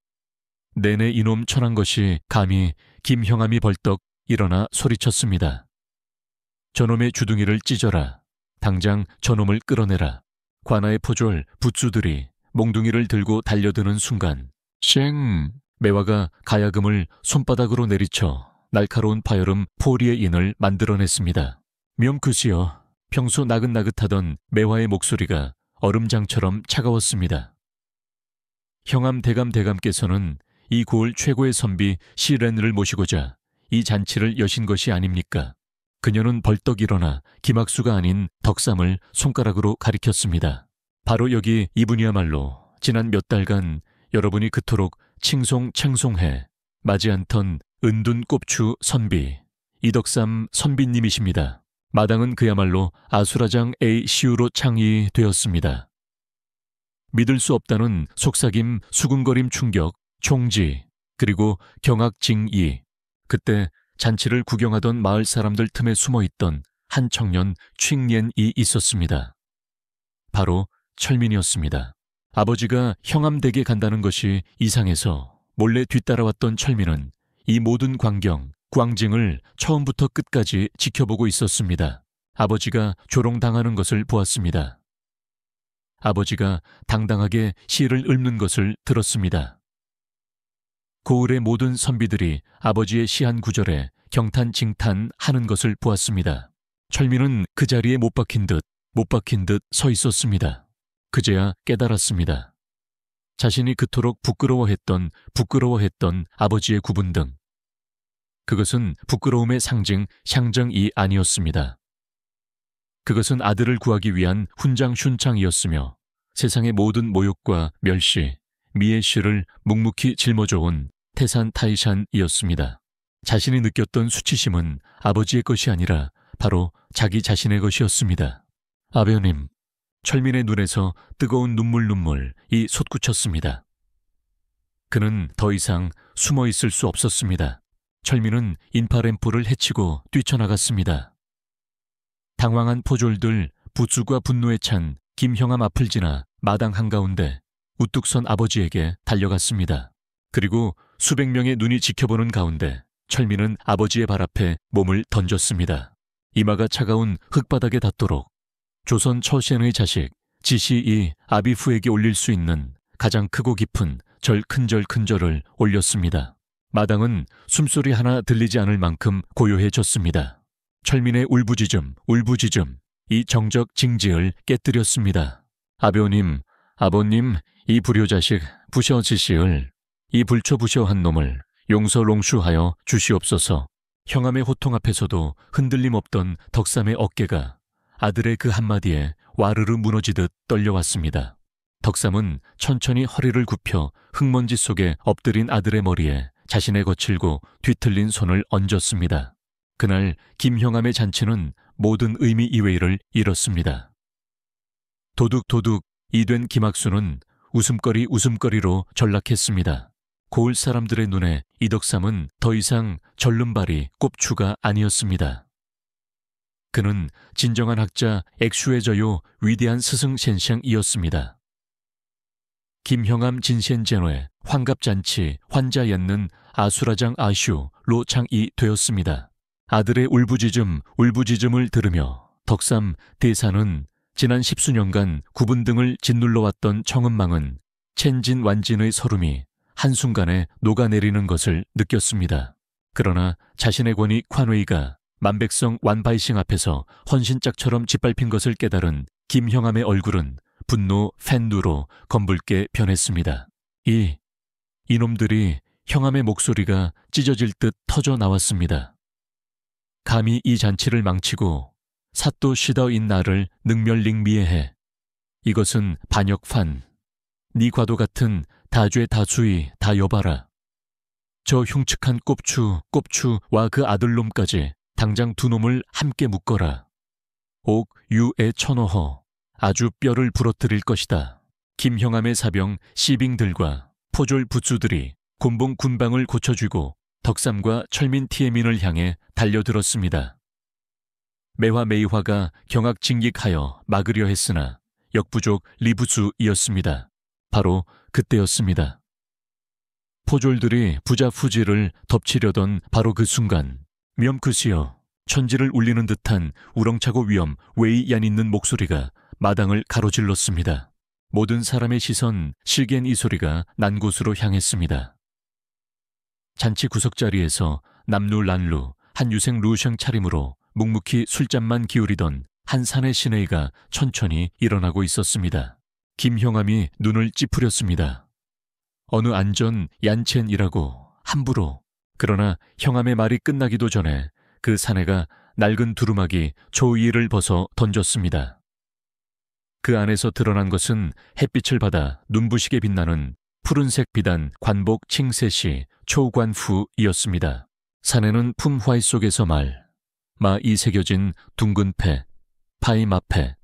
내내 이놈 천한 것이 감히 김형암이 벌떡 일어나 소리쳤습니다. 저놈의 주둥이를 찢어라. 당장 저놈을 끌어내라. 관아의 포졸 붓수들이 몽둥이를 들고 달려드는 순간 쉥! 매화가 가야금을 손바닥으로 내리쳐 날카로운 파열음 포리의 인을 만들어냈습니다. 명크시여. 평소 나긋나긋하던 매화의 목소리가 얼음장처럼 차가웠습니다. 형암 대감께서는 이 고을 최고의 선비 시렌을 모시고자 이 잔치를 여신 것이 아닙니까? 그녀는 벌떡 일어나 김학수가 아닌 덕삼을 손가락으로 가리켰습니다. 바로 여기 이분이야말로 지난 몇 달간 여러분이 그토록 칭송해 마지 않던 은둔 꼽추 선비 이덕삼 선비님이십니다. 마당은 그야말로 아수라장 A 시우로 창이 되었습니다. 믿을 수 없다는 속삭임, 수군거림, 충격, 총지, 그리고 경악징이. 그때 잔치를 구경하던 마을 사람들 틈에 숨어있던 한 청년 칭옌이 있었습니다. 바로 철민이었습니다. 아버지가 형암댁에 간다는 것이 이상해서 몰래 뒤따라왔던 철민은 이 모든 광경, 광증을 처음부터 끝까지 지켜보고 있었습니다. 아버지가 조롱당하는 것을 보았습니다. 아버지가 당당하게 시를 읊는 것을 들었습니다. 고을의 모든 선비들이 아버지의 시 한 구절에 경탄징탄하는 것을 보았습니다. 철민은 그 자리에 못 박힌 듯 서 있었습니다. 그제야 깨달았습니다. 자신이 그토록 부끄러워했던 아버지의 구분 등 그것은 부끄러움의 상정이 아니었습니다. 그것은 아들을 구하기 위한 훈장슌창이었으며 세상의 모든 모욕과 멸시, 미애시를 묵묵히 짊어져온 태산타이샨이었습니다. 자신이 느꼈던 수치심은 아버지의 것이 아니라 바로 자기 자신의 것이었습니다. 아버님, 철민의 눈에서 뜨거운 눈물이 솟구쳤습니다. 그는 더 이상 숨어 있을 수 없었습니다. 철민은 인파램프를 헤치고 뛰쳐나갔습니다. 당황한 포졸들 부수과 분노에 찬 김형암 앞을 지나 마당 한가운데 우뚝 선 아버지에게 달려갔습니다. 그리고 수백 명의 눈이 지켜보는 가운데 철민은 아버지의 발 앞에 몸을 던졌습니다. 이마가 차가운 흙바닥에 닿도록 조선 처신의 자식 지시이 아비후에게 올릴 수 있는 가장 크고 깊은 큰절을 올렸습니다. 마당은 숨소리 하나 들리지 않을 만큼 고요해졌습니다. 철민의 울부짖음, 이 정적 징지을 깨뜨렸습니다. 아버님, 이 불효자식 부셔지시을, 이 불초부셔한 놈을 용서롱슈하여 주시옵소서. 형암의 호통 앞에서도 흔들림 없던 덕삼의 어깨가 아들의 그 한마디에 와르르 무너지듯 떨려왔습니다. 덕삼은 천천히 허리를 굽혀 흙먼지 속에 엎드린 아들의 머리에 자신의 거칠고 뒤틀린 손을 얹었습니다. 그날 김형암의 잔치는 모든 의미 이외를 잃었습니다. 도둑 이된 김학수는 웃음거리로 전락했습니다. 고을 사람들의 눈에 이덕삼은 더 이상 절름발이 꼽추가 아니었습니다. 그는 진정한 학자 액슈에저요 위대한 스승 셴샹이었습니다. 김형암 진센제노의 환갑잔치 환자였는 아수라장 아슈로 창이 되었습니다. 아들의 울부짖음을 들으며 덕삼 대사는 지난 10수년간 구분 등을 짓눌러왔던 청은망은 첸진 완진의 서름이 한순간에 녹아내리는 것을 느꼈습니다. 그러나 자신의 권위 콴웨이가 만백성 완바이싱 앞에서 헌신짝처럼 짓밟힌 것을 깨달은 김형암의 얼굴은 분노, 팬누로 검붉게 변했습니다. 이놈들이 형암의 목소리가 찢어질 듯 터져 나왔습니다. 감히 이 잔치를 망치고 사또 시더인 나를 능멸링미해해. 이것은 반역판. 네 과도 같은 다죄 다수이 다 여봐라. 저 흉측한 꼽추와 그 아들놈까지 당장 두 놈을 함께 묶어라. 옥 유에 천어허 아주 뼈를 부러뜨릴 것이다. 김형암의 사병 시빙들과 포졸 부수들이 곤봉 군방을 고쳐주고 덕삼과 철민 티에민을 향해 달려들었습니다. 매화메이화가 경악징익하여 막으려 했으나 역부족 리부수이었습니다. 바로 그때였습니다. 포졸들이 부자후지를 덮치려던 바로 그 순간 묠크시여 천지를 울리는 듯한 우렁차고 위험 외이 얀 있는 목소리가 마당을 가로질렀습니다. 모든 사람의 시선 실겐 이 소리가 난 곳으로 향했습니다. 잔치 구석자리에서 남루란루 한 유생 루셩 차림으로 묵묵히 술잔만 기울이던 한 사내 시내이가 천천히 일어나고 있었습니다. 김형암이 눈을 찌푸렸습니다. 어느 안전 얀첸이라고 함부로. 그러나 형암의 말이 끝나기도 전에 그 사내가 낡은 두루마기 조이를 벗어 던졌습니다. 그 안에서 드러난 것은 햇빛을 받아 눈부시게 빛나는 푸른색 비단 관복 칭세시 초관후이었습니다. 사내는 품화이 속에서 마이 새겨진 둥근 패, 파이 마패,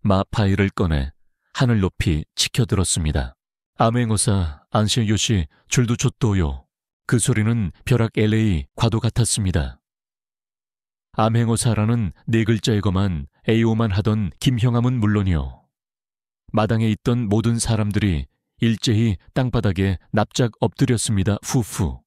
마파이를 꺼내 하늘 높이 치켜들었습니다. 아맹어사 안시요시 줄도 줬도요. 그 소리는 벼락 LA 과도 같았습니다. 암행어사라는 네 글자이거만 에이오만 하던 김형암은 물론이요. 마당에 있던 모든 사람들이 일제히 땅바닥에 납작 엎드렸습니다. 후후.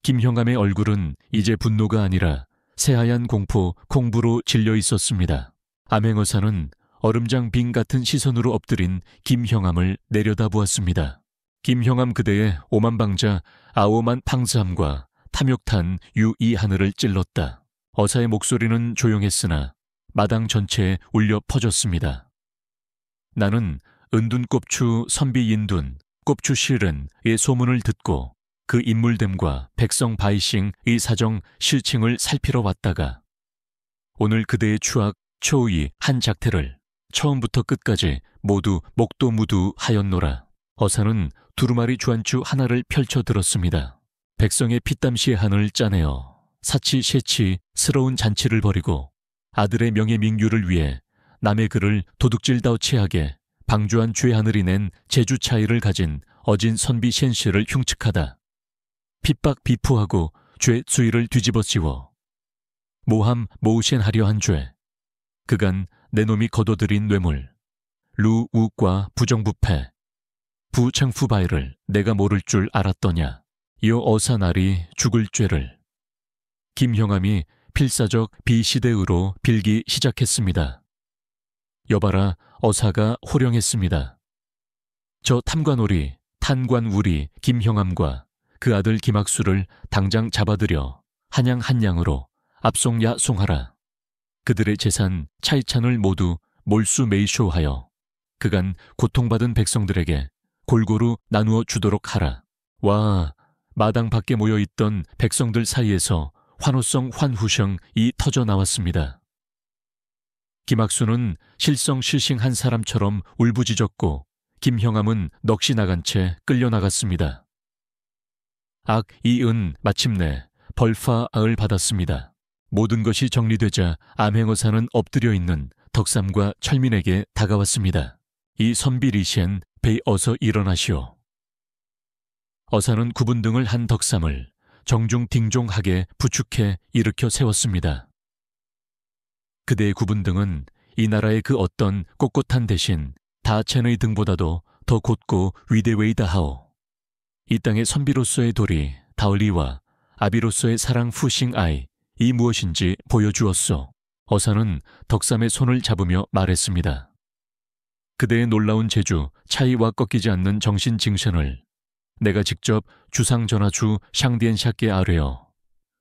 김형암의 얼굴은 이제 분노가 아니라 새하얀 공포, 공부로 질려 있었습니다. 암행어사는 얼음장 빙 같은 시선으로 엎드린 김형암을 내려다보았습니다. 김형암 그대의 오만방자 아오만 팡스함과 탐욕탄 유이 하늘을 찔렀다. 어사의 목소리는 조용했으나 마당 전체에 울려 퍼졌습니다. 나는 은둔꼽추 선비인둔 꼽추 실은의 소문을 듣고 그 인물됨과 백성 바이싱의 사정 실칭을 살피러 왔다가 오늘 그대의 추악 초의 한 작태를 처음부터 끝까지 모두 목도무두하였노라. 어사는 두루마리 주안추 하나를 펼쳐 들었습니다. 백성의 피땀시의 한을 짜내어 사치셰치스러운 잔치를 벌이고 아들의 명예 명유를 위해 남의 글을 도둑질다우치하게 방주한 죄하늘이 낸 제주 차이를 가진 어진 선비 셴시를 흉측하다. 핍박 비푸하고 죄 수위를 뒤집어 씌워 모함 모우셴하려 한 죄. 그간 내 놈이 거둬들인 뇌물 루우과 부정부패 부창푸바이를 내가 모를 줄 알았더냐. 이어 어사날이 죽을 죄를. 김형암이 필사적 비시대의로 빌기 시작했습니다. 여봐라 어사가 호령했습니다. 저 탐관오리 탄관우리 김형암과 그 아들 김학수를 당장 잡아들여 한양 한양으로 압송야송하라. 그들의 재산 차이찬을 모두 몰수메이쇼하여 그간 고통받은 백성들에게 골고루 나누어 주도록 하라. 와, 마당 밖에 모여있던 백성들 사이에서 환호성 환후성이 터져 나왔습니다. 김학수는 실성실싱한 사람처럼 울부짖었고 김형암은 넋이 나간 채 끌려나갔습니다. 악이은 마침내 벌파을 받았습니다. 모든 것이 정리되자 암행어사는 엎드려 있는 덕삼과 철민에게 다가왔습니다. 이 선비리시엔 베이 어서 일어나시오. 어사는 구분등을 한 덕삼을 정중딩종하게 부축해 일으켜 세웠습니다. 그대의 구분등은 이 나라의 그 어떤 꼿꼿한 대신 다첸의 등보다도 더 곧고 위대웨이다하오. 이 땅의 선비로서의 도리 다울리와 아비로서의 사랑 푸싱아이 이 무엇인지 보여주었소. 어사는 덕삼의 손을 잡으며 말했습니다. 그대의 놀라운 재주 차이와 꺾이지 않는 정신 징션을 내가 직접 주상전하주 샹디엔샤께 아뢰어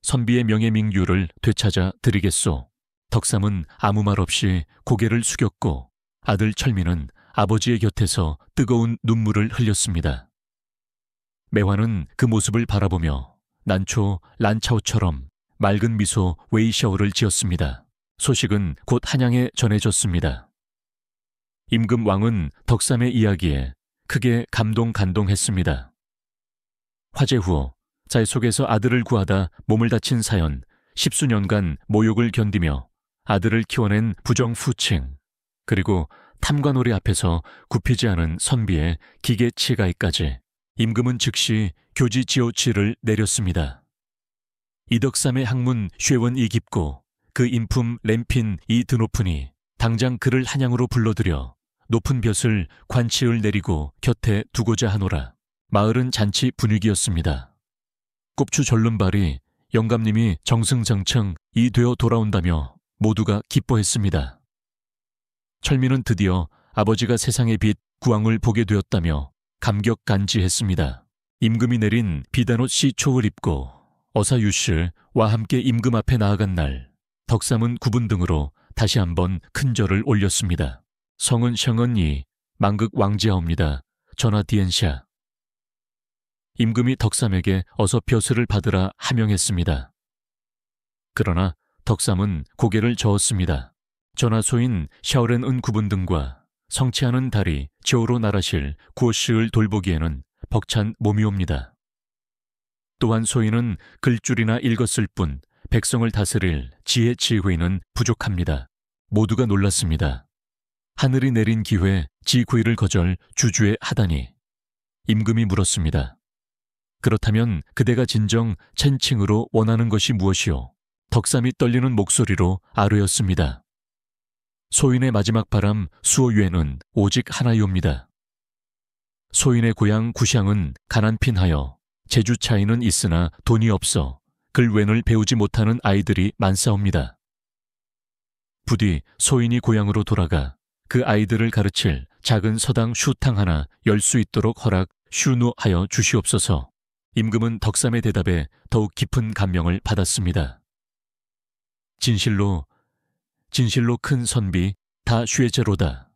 선비의 명예 명유를 되찾아 드리겠소. 덕삼은 아무 말 없이 고개를 숙였고 아들 철민은 아버지의 곁에서 뜨거운 눈물을 흘렸습니다. 매화는 그 모습을 바라보며 난초 란차오처럼 맑은 미소 웨이샤오를 지었습니다. 소식은 곧 한양에 전해졌습니다. 임금 왕은 덕삼의 이야기에 크게 간동했습니다. 화재 후 잘 속에서 아들을 구하다 몸을 다친 사연, 10수년간 모욕을 견디며 아들을 키워낸 부정후칭, 그리고 탐관오리 앞에서 굽히지 않은 선비의 기계치가이까지 임금은 즉시 교지 지오치를 내렸습니다. 이덕삼의 학문 쉐원이 깊고 그 인품 램핀이 드높으니 당장 그를 한양으로 불러들여 높은 벼슬 관치을 내리고 곁에 두고자 하노라. 마을은 잔치 분위기였습니다. 꼽추 절름발이 영감님이 정승장창 이 되어 돌아온다며 모두가 기뻐했습니다. 철민은 드디어 아버지가 세상의 빛 구왕을 보게 되었다며 감격간지했습니다. 임금이 내린 비단옷 시초를 입고 어사유씨와 함께 임금 앞에 나아간 날, 덕삼은 구분 등으로 다시 한번 큰 절을 올렸습니다. 성은 샹언이 망극 왕지하옵니다. 전하 디엔샤. 임금이 덕삼에게 어서 벼슬을 받으라 하명했습니다. 그러나 덕삼은 고개를 저었습니다. 전하소인 샤오렌은 구분 등과 성취하는 달이 저우로 나라실 구오씨을 돌보기에는 벅찬 몸이옵니다. 또한 소인은 글줄이나 읽었을 뿐 백성을 다스릴 지혜 지휘는 부족합니다. 모두가 놀랐습니다. 하늘이 내린 기회 지구의를 거절 주주에 하다니. 임금이 물었습니다. 그렇다면 그대가 진정 첸칭으로 원하는 것이 무엇이오? 덕삼이 떨리는 목소리로 아뢰었습니다. 소인의 마지막 바람 수오유에는 오직 하나이옵니다. 소인의 고향 구샹은 가난핀하여 재주 차이는 있으나 돈이 없어 글웬을 배우지 못하는 아이들이 많사옵니다. 부디 소인이 고향으로 돌아가 그 아이들을 가르칠 작은 서당 슈탕 하나 열 수 있도록 허락 슈누하여 주시옵소서. 임금은 덕삼의 대답에 더욱 깊은 감명을 받았습니다. 진실로 큰 선비 다 슈에제로다.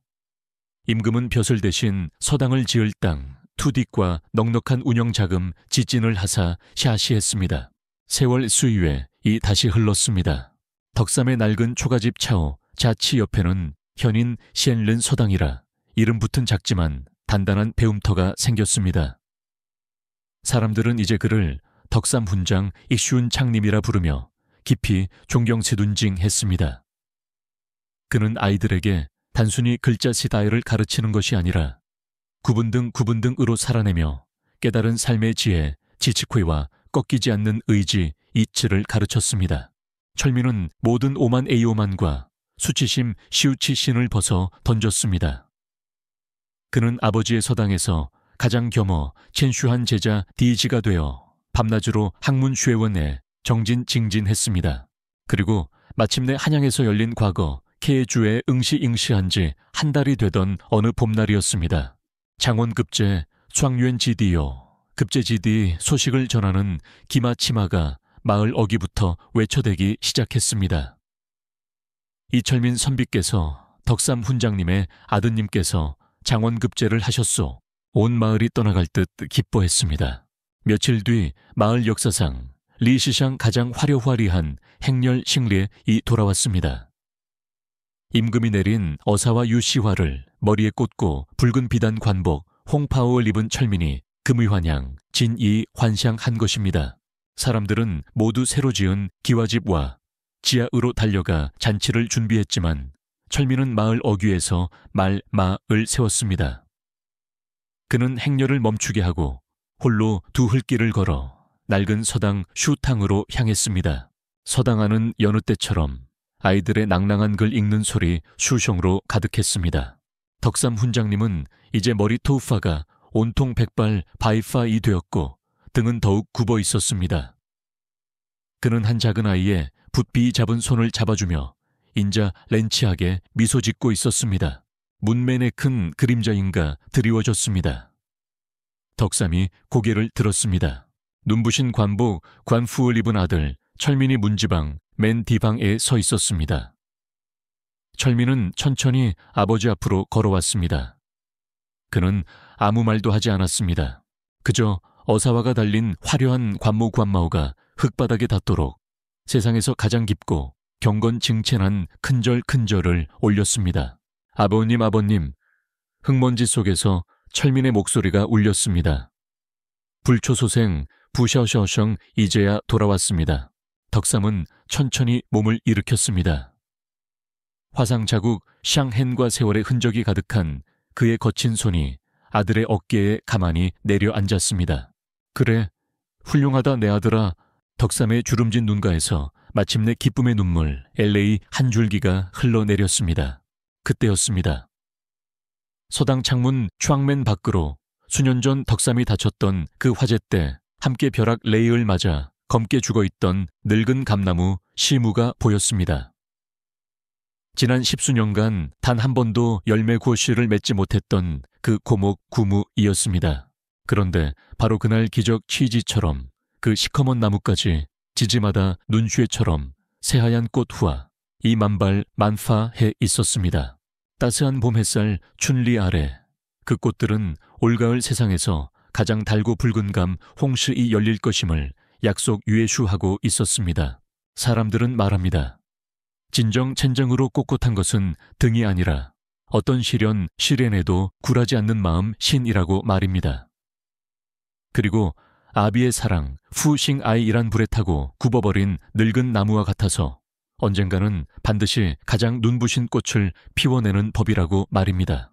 임금은 벼슬 대신 서당을 지을 땅 투딕과 넉넉한 운영자금 지진을 하사 샤시했습니다. 세월 수유에 이 다시 흘렀습니다. 덕삼의 낡은 초가집 차오 자치 옆에는 현인 시엔른 서당이라 이름 붙은 작지만 단단한 배움터가 생겼습니다. 사람들은 이제 그를 덕삼 훈장 익슈운 창님이라 부르며 깊이 존경세둔징했습니다. 그는 아이들에게 단순히 글자시 다이를 가르치는 것이 아니라 구분 등으로 살아내며 깨달은 삶의 지혜, 지치코이와 꺾이지 않는 의지, 이치를 가르쳤습니다. 철민은 모든 오만 에이오만과 수치심 시우치신을 벗어 던졌습니다. 그는 아버지의 서당에서 가장 겸허 첸슈한 제자 디지가 되어 밤낮으로 학문 쉐원에 정진징진했습니다. 그리고 마침내 한양에서 열린 과거 케주에 응시한 지 한 달이 되던 어느 봄날이었습니다. 장원급제 수학유엔지디요 급제지디 소식을 전하는 기마치마가 마을 어귀부터 외쳐대기 시작했습니다. 이철민 선비께서 덕삼 훈장님의 아드님께서 장원급제를 하셨소. 온 마을이 떠나갈 듯 기뻐했습니다. 며칠 뒤 마을 역사상 리시샹 가장 화려화리한 행렬 싱리에 돌아왔습니다. 임금이 내린 어사와 유시화를 머리에 꽂고 붉은 비단 관복 홍파오를 입은 철민이 금의환양 진이 환상한 것입니다. 사람들은 모두 새로 지은 기와집과 지하으로 달려가 잔치를 준비했지만 철민은 마을 어귀에서 말마을 세웠습니다. 그는 행렬을 멈추게 하고 홀로 두 흘길을 걸어 낡은 서당 슈탕으로 향했습니다. 서당 안은 여느 때처럼 아이들의 낭낭한 글 읽는 소리 슈숑으로 가득했습니다. 덕삼 훈장님은 이제 머리 토우파가 온통 백발 바이파이 되었고 등은 더욱 굽어 있었습니다. 그는 한 작은 아이의 붓비 잡은 손을 잡아주며 인자 렌치하게 미소 짓고 있었습니다. 문맨의 큰 그림자인가 드리워졌습니다. 덕삼이 고개를 들었습니다. 눈부신 관복 관푸을 입은 아들 철민이 문지방 맨 디방에 서 있었습니다. 철민은 천천히 아버지 앞으로 걸어왔습니다. 그는 아무 말도 하지 않았습니다. 그저 어사화가 달린 화려한 관모관마오가 흙바닥에 닿도록 세상에서 가장 깊고 경건징첸한 큰절큰절을 올렸습니다. 아버님, 아버님. 흙먼지 속에서 철민의 목소리가 울렸습니다. 불초소생 부샤오샤오셩 이제야 돌아왔습니다. 덕삼은 천천히 몸을 일으켰습니다. 화상 자국 샹헨과 세월의 흔적이 가득한 그의 거친 손이 아들의 어깨에 가만히 내려앉았습니다. 그래, 훌륭하다 내 아들아. 덕삼의 주름진 눈가에서 마침내 기쁨의 눈물 LA 한 줄기가 흘러내렸습니다. 그때였습니다. 서당 창문 추앙맨 밖으로 수년 전 덕삼이 다쳤던 그 화재 때 함께 벼락 레이을 맞아 검게 죽어있던 늙은 감나무 시무가 보였습니다. 지난 10수년간 단 한 번도 열매 구씨를 맺지 못했던 그 고목 구무이었습니다. 그런데 바로 그날 기적 취지처럼 그 시커먼 나무까지 지지마다 눈쉐처럼 새하얀 꽃 후와 이 만발 만파해 있었습니다. 따스한 봄 햇살 춘리 아래 그 꽃들은 올가을 세상에서 가장 달고 붉은 감 홍시이 열릴 것임을 약속 유예슈하고 있었습니다. 사람들은 말합니다. 진정 첸정으로 꼿꼿한 것은 등이 아니라 어떤 시련 시련에도 굴하지 않는 마음 신이라고 말입니다. 그리고 아비의 사랑 푸싱아이이란 불에 타고 굽어버린 늙은 나무와 같아서 언젠가는 반드시 가장 눈부신 꽃을 피워내는 법이라고 말입니다.